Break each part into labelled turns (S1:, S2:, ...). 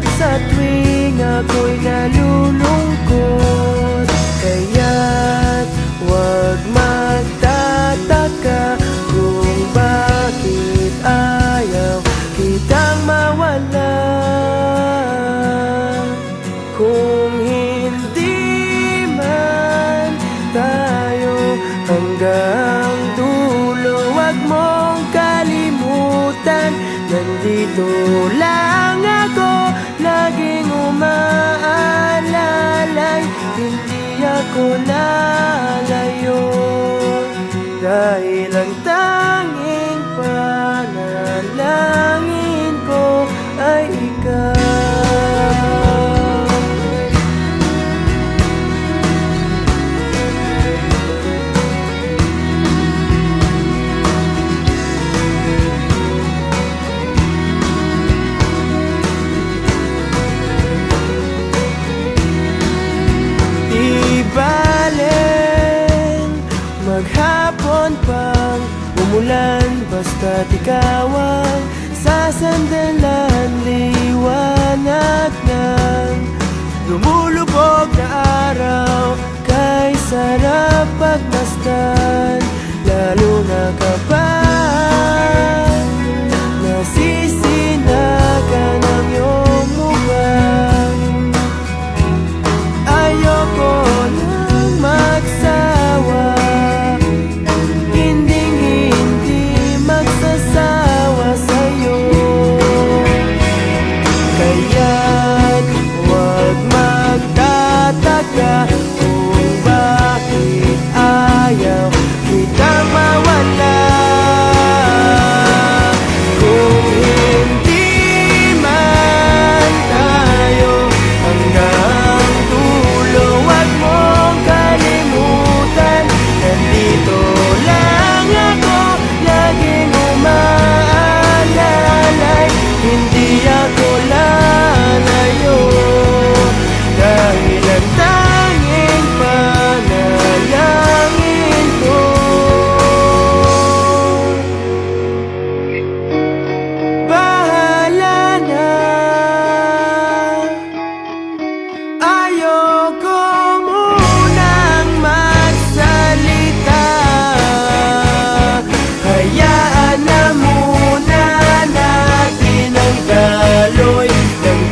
S1: kausap sa tuwing ako'y nalulungkot. Kaya't huwag magtataka kung bakit ayaw kitang mawala. Kung hindi man tayo hanggang dulo, huwag mong kalimutan, nandito lang ako, laging umaalalay. Hindi ako lalayo, dahil ang tanging panalangin ko ay ikaw. Maghapon pang umulan, basta't ikaw ang sasandalan. Liwanag ng lumulubog na araw, kay sarap pagmasdan, lalo na kapag nasisinagan ang iyong mukha. Ayoko nang magsawa, kung bakit ayaw kitang mawala. Kung hindi man tayo hanggang dulo, huwag mong kalimutan, nandito lang ako, laging umaalalay. Hindi ako lalayo, dahil ang tanging panalangin ko bahala na. Ayoko munang magsalita, hayaan na muna natin ang daloy ng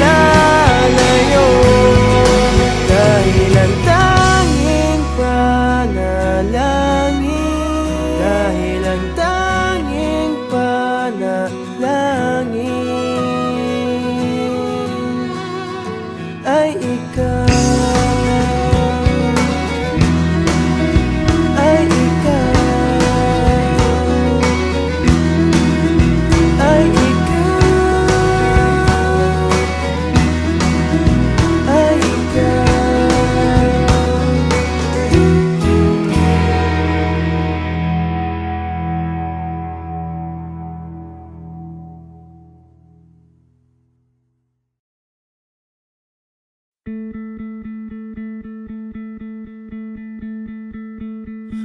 S1: lalayo, dahil ang tanging panalangin, dahil ang tanging panalangin ay ikaw.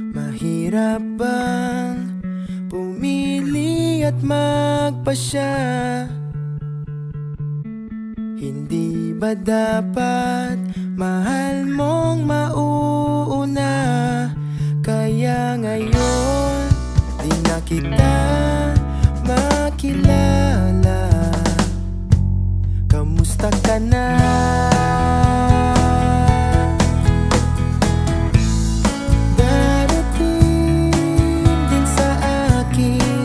S1: Mahirap bang pumili at magpasya? Hindi ba dapat mahal mong mauuna? Kaya ngayon di na kita makilala. na. Darating din sa akin,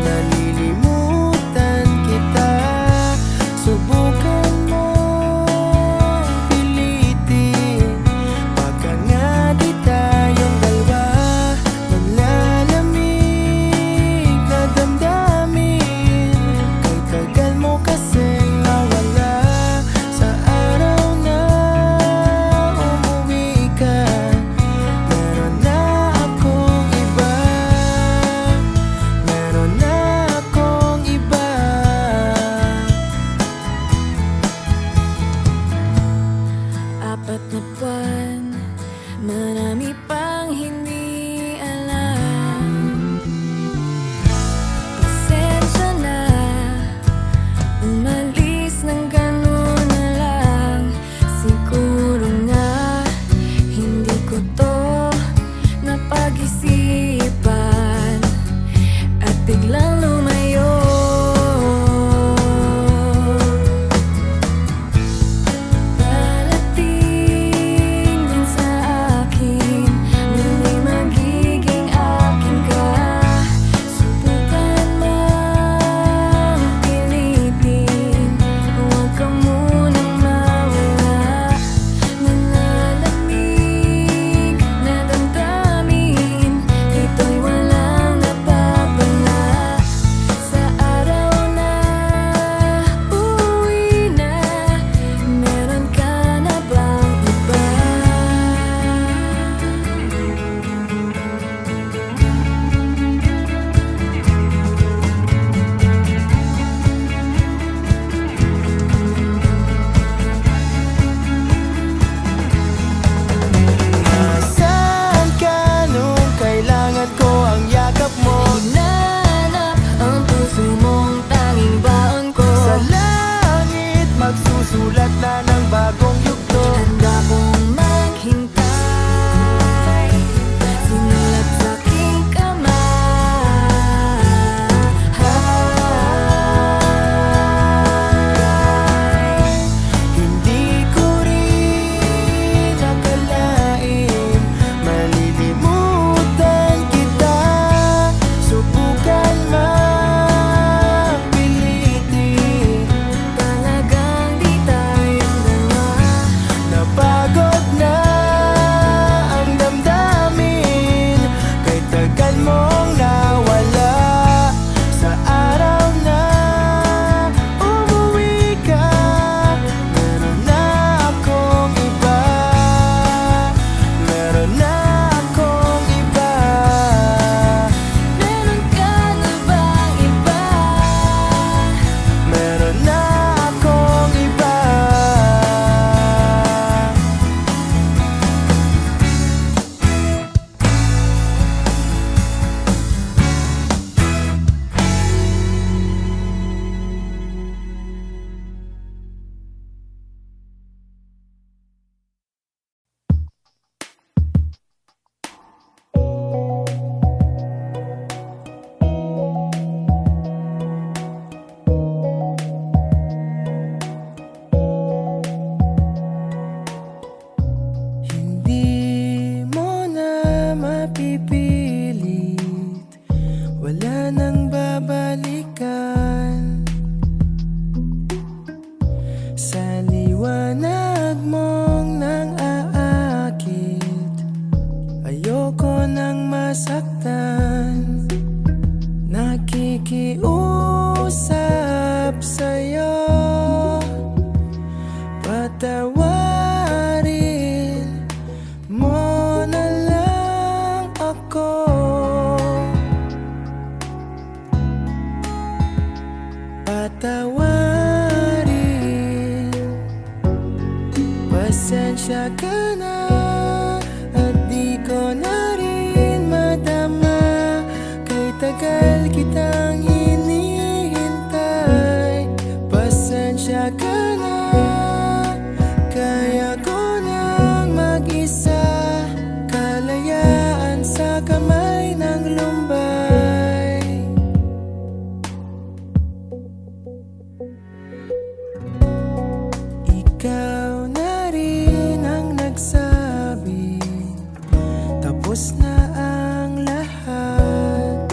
S1: nalilimutan kita. Subukan mo pilitin, baka nga di tayong dalawa. Nanlalamig na damdamin, kay tagal mo kasing nawala. Sa araw na umuwi ka, meron na akong iba. Meron na akong iba.
S2: Apat na buwan, marami pang hindi alam. Pasensya na, umalis ng ganun na lang. Siguro nga, hindi ko to napag-isipan at biglang lumayo. Darating din sa akin,
S1: Tapos na ang lahat,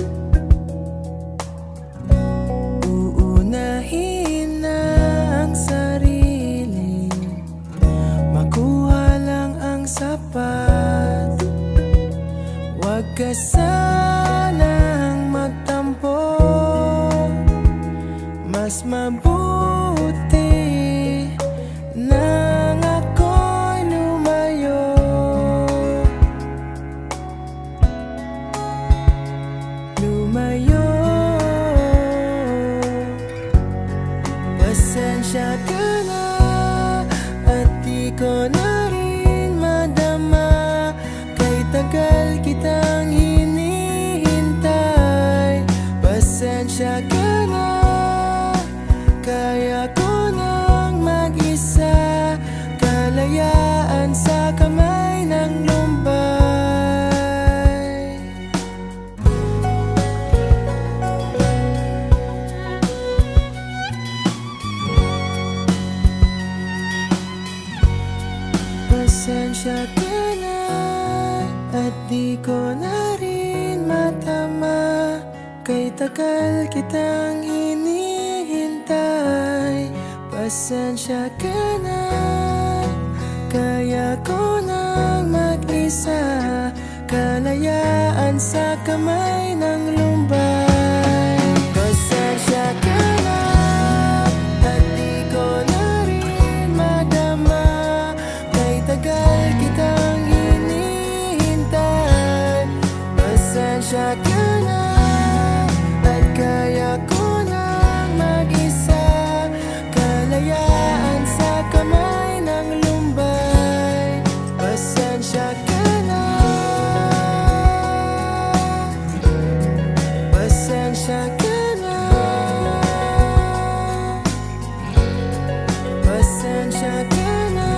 S1: uunahin na ang sarili, makuha lang ang sapat. Huwag ka sanang magtampo, mas mabuti nang ako'y lumayo. Lumayo. Pasensya ka na at di ko na rin madama, kay tagal kitang hinihintay. Pasensya ka na, kaya ko nang mag-isa, kalayaan sa kamay ng lumbay. Pasensya ka na at di ko na rin matama, kay tagal kitang hinihintay. Pasensya ka na, kaya ko nang mag-isa, kalayaan sa kamay ng lumbay. Pasensya ka na at di ko na rin madama, kay tagal kitang hinihintay. Pasensya ka na at kaya ko nang mag-isa, kalayaan sa kamay ng lumbay. Pasensya ka na, pasensya ka na, pasensya ka na.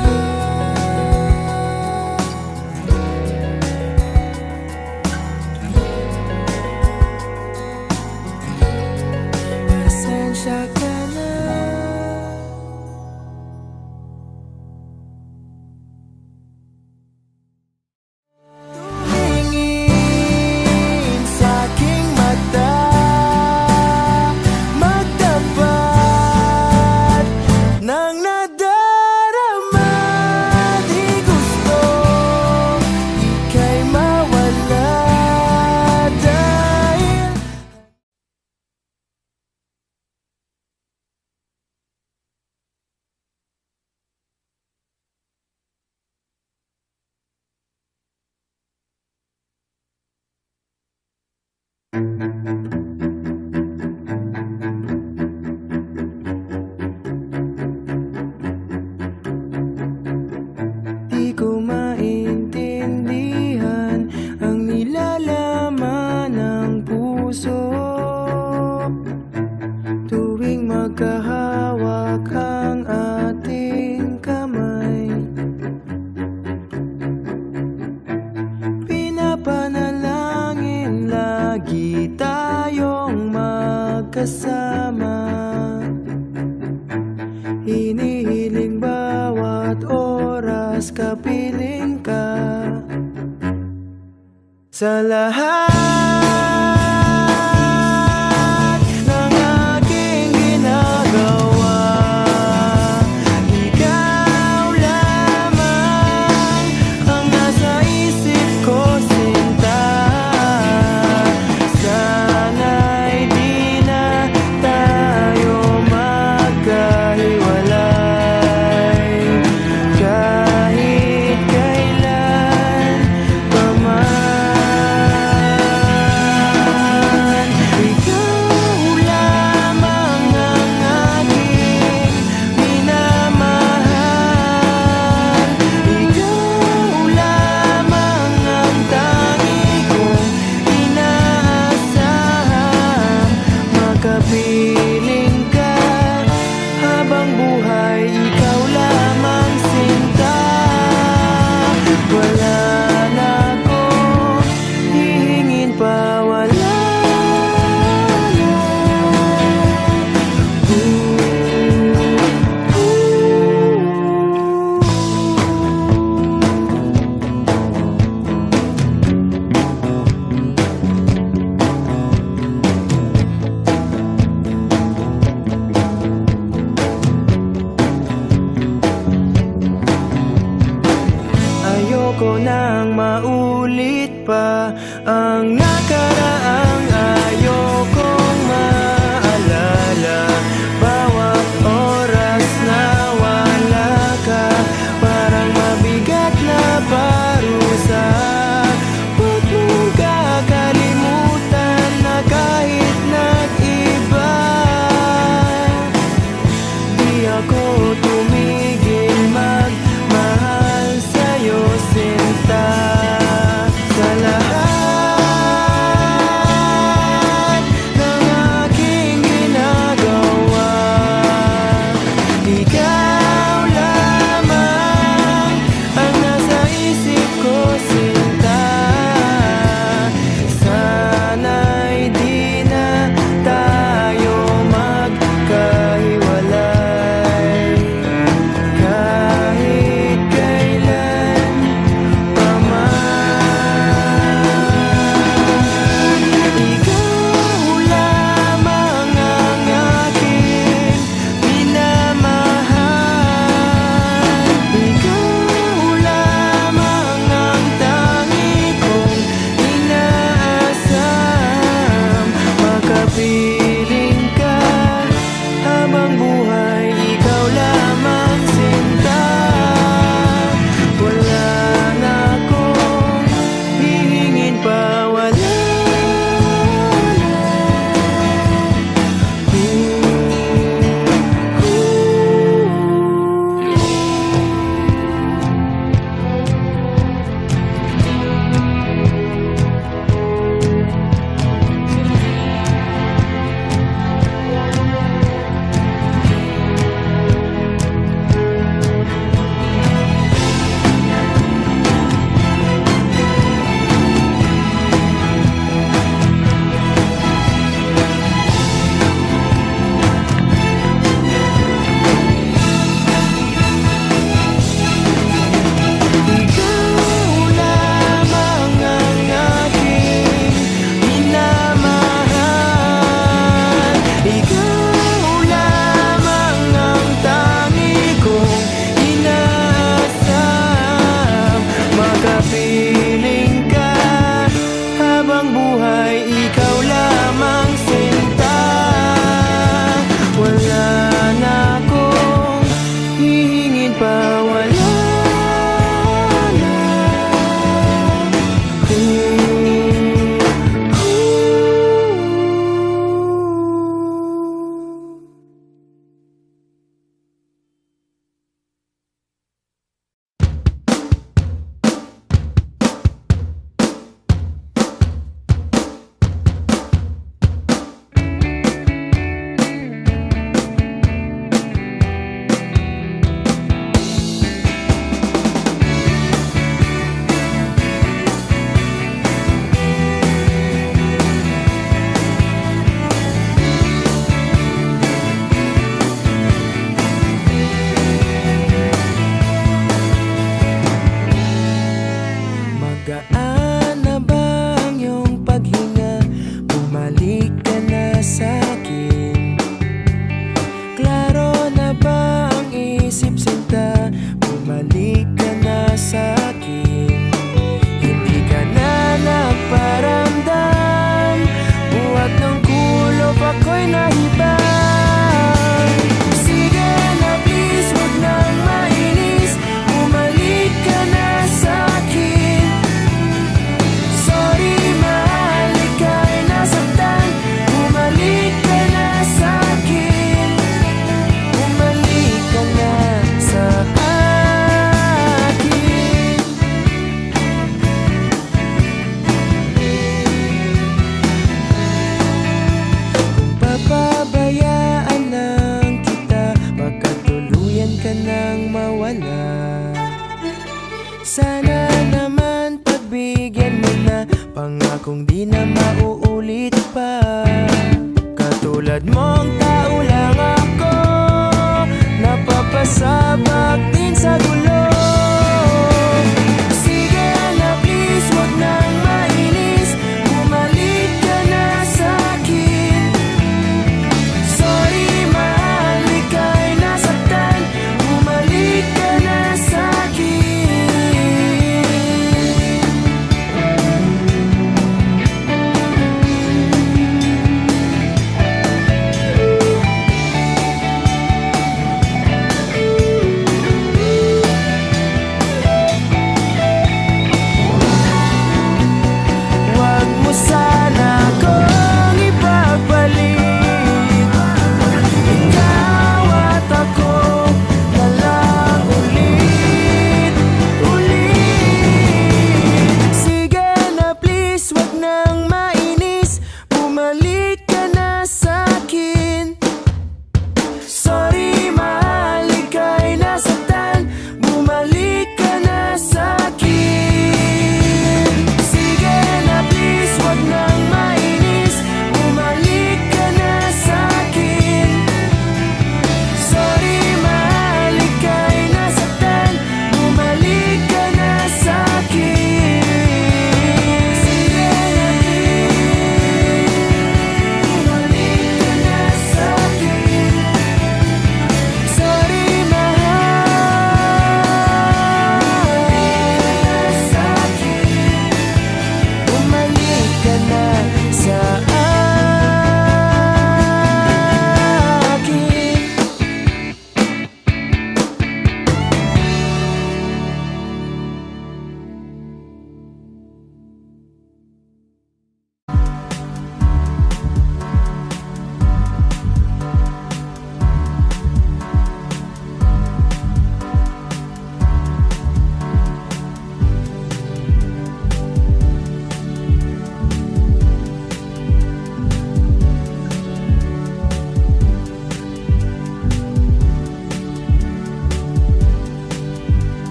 S1: Pasensya ka na. Tumingin sa'king mata, magtapat ng nadarama. Di gusto ika'y mawala dahil di ko maintindihan ang nilalaman ng puso tuwing magkahawak ang ating kamay. Pinapanalangin lagi tayong magkasama, hinihiling bawat oras kapiling ka. Sa lahat ng aking ginagawa, ikaw lamang ang nasa isip ko, sinta. Sana'y di na tayo magkahiwalay, kahit kailan pa man. maulit pa ang nakaraang ayokong maalala. Bawat oras na wala ka, parang mabigat na parusa. Huwag mong kakalimutan na kahit nag-iba, di ako tumigil magmahal sa'yo, sinta. Sa lahat ng aking ginagawa, ikaw lamang ang nasa isip ko, sinta. Sana'y di na tayo magkahiwalay kahit kailan pa man. Ikaw lamang ang aking minamahal. Ikaw lamang ang tangi kong inaasam. Makapiling ka habang buhay, ikaw lamang, sinta. Wala na akong hihingin pa, wala piling ka habang buhay, ikaw lamang, sinta. Wala na akong hihingin pa, wala na. Magaan na ba ang iyong paghinga? Bumalik ka na sa'kin. Klaro na ba ang isip, sinta? Bumalik ka na sa'kin. Hindi ka na nagparamdam, buhat ng kulob ako'y nahibang. Sige na please, huwag nang mainis, bumalik ka na sa'kin. Sorry mahal, ika'y nasaktan, bumalik ka na sa'kin. Bumalik ka na sa akin. Kung papabayaan lang kita, baka tuluyan ka nang mawala. Sana naman pagbigyan mo na, pangakong di na mauulit pa. Katulad mong tao lang ako, napapasabak din sa gulo. Sige na please, huwag nang mainis, bumalik ka na sa'kin. Sorry mahal, ika'y nasaktan, bumalik ka na sa'kin.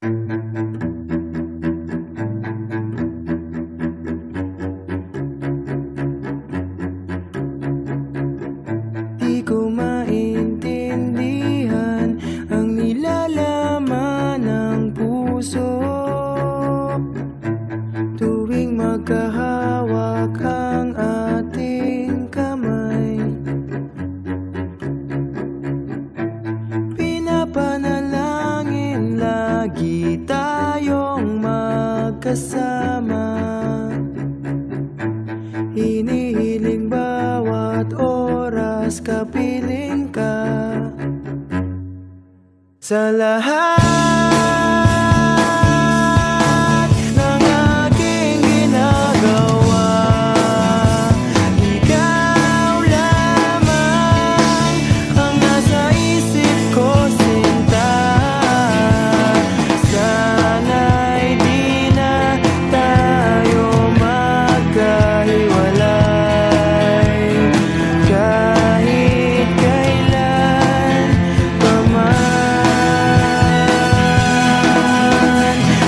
S1: Di ko maintindihan ang nilalaman ng puso tuwing magkahawak ang ating kamay. Pinapanalangin lagi tayong magkasama, hinihiling bawat oras kapiling ka. Sa lahat ng aking ginagawa, ikaw lamang ang nasa isip ko, sinta. Sana'y di na tayo magkahiwalay kahit kailan pa man.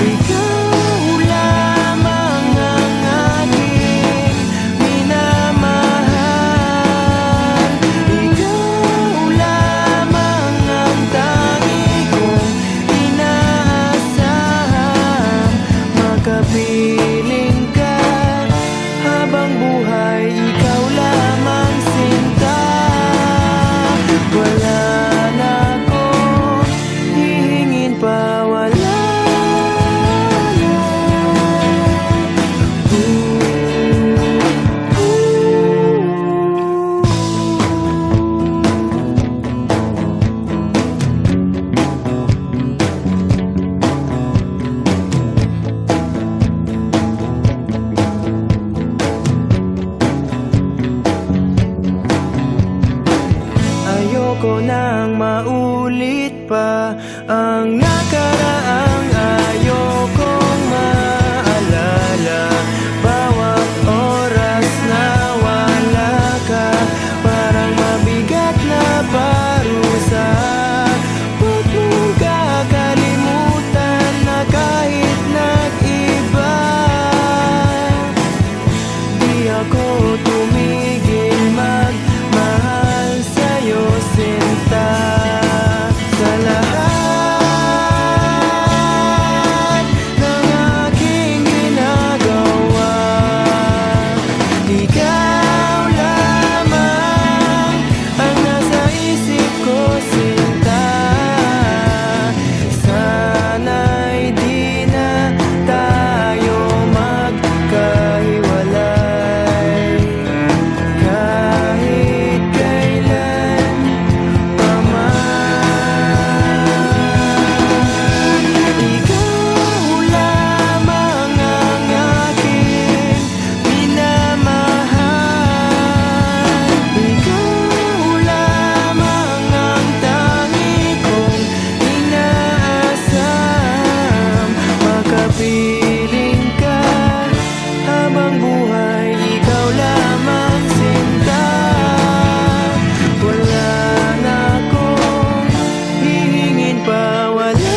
S1: Ikaw lamang ang aking minamahal, ikaw lamang ang tangi kong inaasahan. Makapiling ka habang buhay, ikaw lamang, sinta. Wala na akong hihingin pa, wala na. Ayoko nang maulit pa ang nakaraang ayokong maalala. Bawat oras na wala ka, parang mabigat na parusa. Huwag mong kakalimutan na kahit nag-iba, di ako tumigil magmahal sa'yo, sinta. Sa lahat ng aking ginagawa, ikaw lamang ang nasa isip ko, sinta. Sana'y di na tayo magkahiwalay kahit kailan pa man. Ikaw lamang ang aking minamahal, ikaw lamang ang tangi kong inaasam. Makapiling ka habang buhay, ikaw lamang, sinta. Wala na akong hihingin pa, wala na.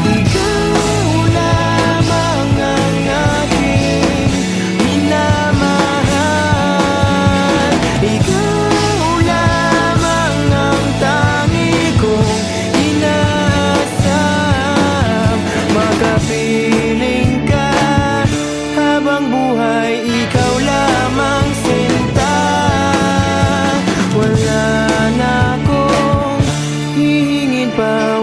S1: Ikaw lamang ang aking minamahal, ikaw lamang ang tangi kong inaasam. Makapiling ka habang buhay, ikaw lamang, sinta. Wala na akong hihingin pa,